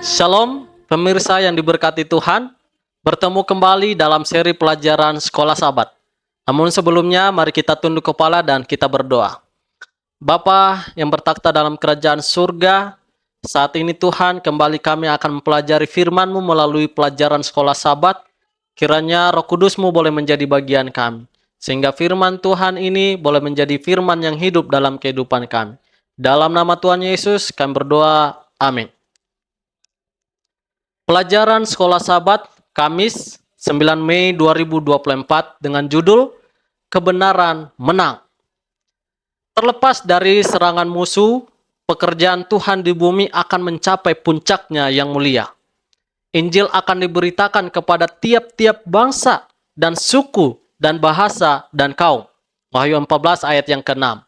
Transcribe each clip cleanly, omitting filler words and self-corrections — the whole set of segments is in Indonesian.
Shalom, pemirsa yang diberkati Tuhan. Bertemu kembali dalam seri pelajaran Sekolah Sabat. Namun sebelumnya, mari kita tunduk kepala dan kita berdoa. Bapa yang bertakhta dalam kerajaan surga, saat ini Tuhan, kembali kami akan mempelajari firman-Mu melalui pelajaran Sekolah Sabat. Kiranya Roh Kudus-Mu boleh menjadi bagian kami, sehingga firman Tuhan ini boleh menjadi firman yang hidup dalam kehidupan kami. Dalam nama Tuhan Yesus, kami berdoa. Amin. Pelajaran Sekolah Sabat Kamis 9 Mei 2024 dengan judul Kebenaran Menang. Terlepas dari serangan musuh, pekerjaan Tuhan di bumi akan mencapai puncaknya yang mulia. Injil akan diberitakan kepada tiap-tiap bangsa dan suku dan bahasa dan kaum. Wahyu 14 ayat yang ke-6.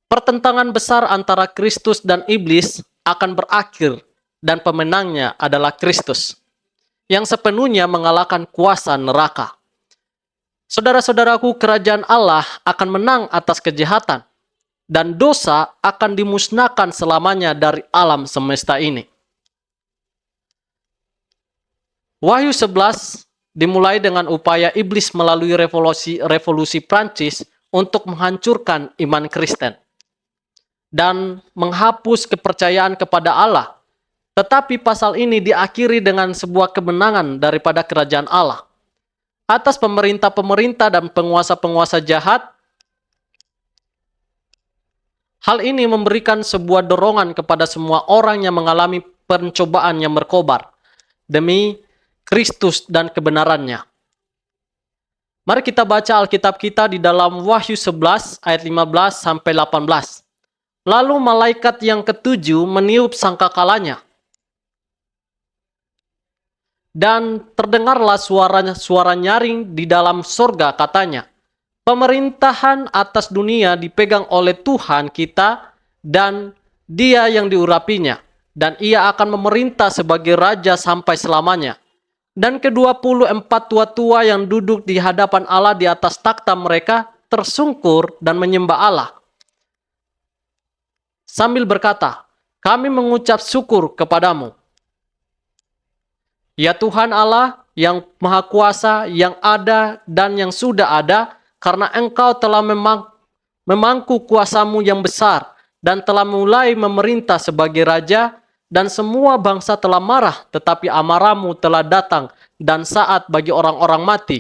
Pertentangan besar antara Kristus dan iblis akan berakhir dan pemenangnya adalah Kristus, yang sepenuhnya mengalahkan kuasa neraka. Saudara-saudaraku, kerajaan Allah akan menang atas kejahatan, dan dosa akan dimusnahkan selamanya dari alam semesta ini. Wahyu 11 dimulai dengan upaya iblis melalui revolusi Prancis untuk menghancurkan iman Kristen dan menghapus kepercayaan kepada Allah. Tetapi pasal ini diakhiri dengan sebuah kemenangan daripada kerajaan Allah atas pemerintah-pemerintah dan penguasa-penguasa jahat. Hal ini memberikan sebuah dorongan kepada semua orang yang mengalami pencobaan yang berkobar demi Kristus dan kebenarannya. Mari kita baca Alkitab kita di dalam Wahyu 11 ayat 15 sampai 18. Lalu malaikat yang ketujuh meniup sangkakalanya. Dan terdengarlah suara nyaring di dalam sorga, katanya, pemerintahan atas dunia dipegang oleh Tuhan kita dan Dia yang diurapinya, dan Ia akan memerintah sebagai raja sampai selamanya. Dan ke-24 tua-tua yang duduk di hadapan Allah di atas takhta mereka tersungkur dan menyembah Allah sambil berkata, kami mengucap syukur kepadamu, ya Tuhan Allah yang Maha Kuasa, yang ada dan yang sudah ada, karena Engkau telah memangku kuasamu yang besar dan telah mulai memerintah sebagai raja, dan semua bangsa telah marah, tetapi amarahmu telah datang dan saat bagi orang-orang mati,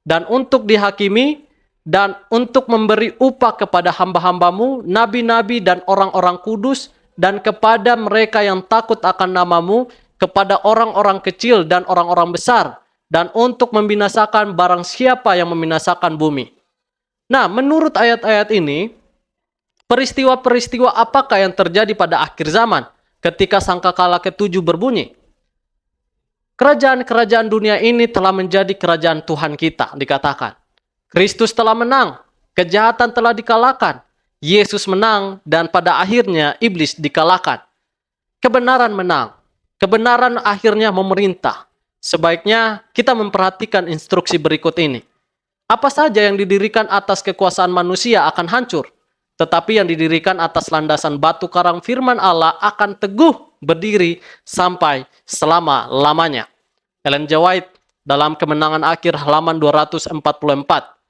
dan untuk dihakimi, dan untuk memberi upah kepada hamba-hambamu, nabi-nabi dan orang-orang kudus, dan kepada mereka yang takut akan namamu, kepada orang-orang kecil dan orang-orang besar, dan untuk membinasakan barang siapa yang membinasakan bumi. Nah, menurut ayat-ayat ini, peristiwa-peristiwa apakah yang terjadi pada akhir zaman ketika sangkakala ketujuh berbunyi? Kerajaan-kerajaan dunia ini telah menjadi kerajaan Tuhan kita, dikatakan. Kristus telah menang, kejahatan telah dikalahkan, Yesus menang, dan pada akhirnya iblis dikalahkan. Kebenaran menang, kebenaran akhirnya memerintah. Sebaiknya kita memperhatikan instruksi berikut ini. Apa saja yang didirikan atas kekuasaan manusia akan hancur, tetapi yang didirikan atas landasan batu karang firman Allah akan teguh berdiri sampai selama-lamanya. Ellen G. White dalam Kemenangan Akhir halaman 244.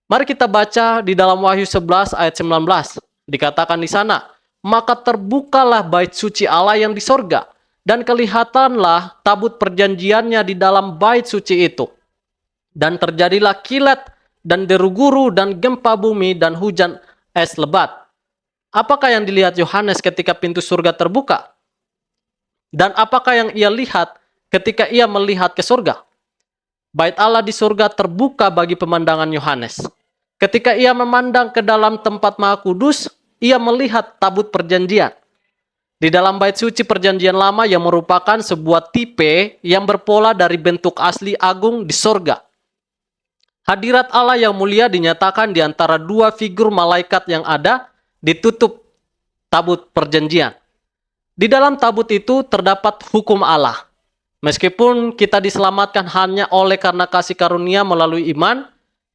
Mari kita baca di dalam Wahyu 11 ayat 19. Dikatakan di sana, maka terbukalah bait suci Allah yang di sorga, dan kelihatanlah tabut perjanjiannya di dalam bait suci itu. Dan terjadilah kilat dan deru guru dan gempa bumi dan hujan es lebat. Apakah yang dilihat Yohanes ketika pintu surga terbuka? Dan apakah yang ia lihat ketika ia melihat ke surga? Bait Allah di surga terbuka bagi pemandangan Yohanes. Ketika ia memandang ke dalam tempat Maha Kudus, ia melihat tabut perjanjian. Di dalam bait suci perjanjian lama yang merupakan sebuah tipe yang berpola dari bentuk asli agung di surga. Hadirat Allah yang mulia dinyatakan di antara dua figur malaikat yang ada, ditutup tabut perjanjian. Di dalam tabut itu terdapat hukum Allah. Meskipun kita diselamatkan hanya oleh karena kasih karunia melalui iman,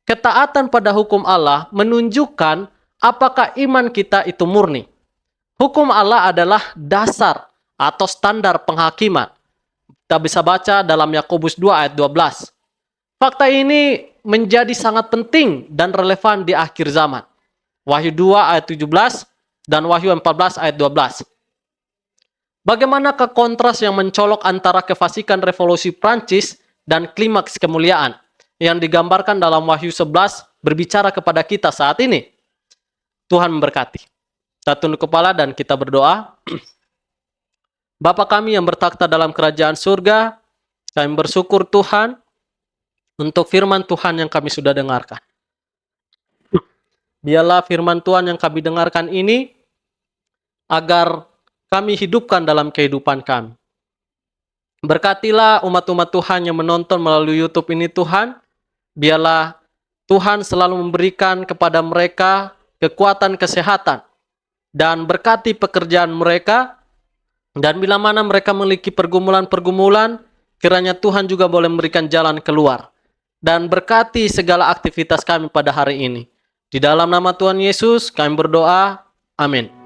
ketaatan pada hukum Allah menunjukkan apakah iman kita itu murni. Hukum Allah adalah dasar atau standar penghakiman. Kita bisa baca dalam Yakobus 2 ayat 12. Fakta ini menjadi sangat penting dan relevan di akhir zaman. Wahyu 2 ayat 17 dan Wahyu 14 ayat 12. Bagaimanakah kontras yang mencolok antara kefasikan revolusi Prancis dan klimaks kemuliaan yang digambarkan dalam Wahyu 11 berbicara kepada kita saat ini? Tuhan memberkati. Kita tunduk kepala dan kita berdoa. Bapa kami yang bertakhta dalam kerajaan surga, kami bersyukur Tuhan untuk firman Tuhan yang kami sudah dengarkan. Biarlah firman Tuhan yang kami dengarkan ini agar kami hidupkan dalam kehidupan kami. Berkatilah umat-umat Tuhan yang menonton melalui YouTube ini Tuhan. Biarlah Tuhan selalu memberikan kepada mereka kekuatan kesehatan dan berkati pekerjaan mereka. Dan bila mana mereka memiliki pergumulan-pergumulan, kiranya Tuhan juga boleh memberikan jalan keluar. Dan berkati segala aktivitas kami pada hari ini. Di dalam nama Tuhan Yesus kami berdoa. Amin.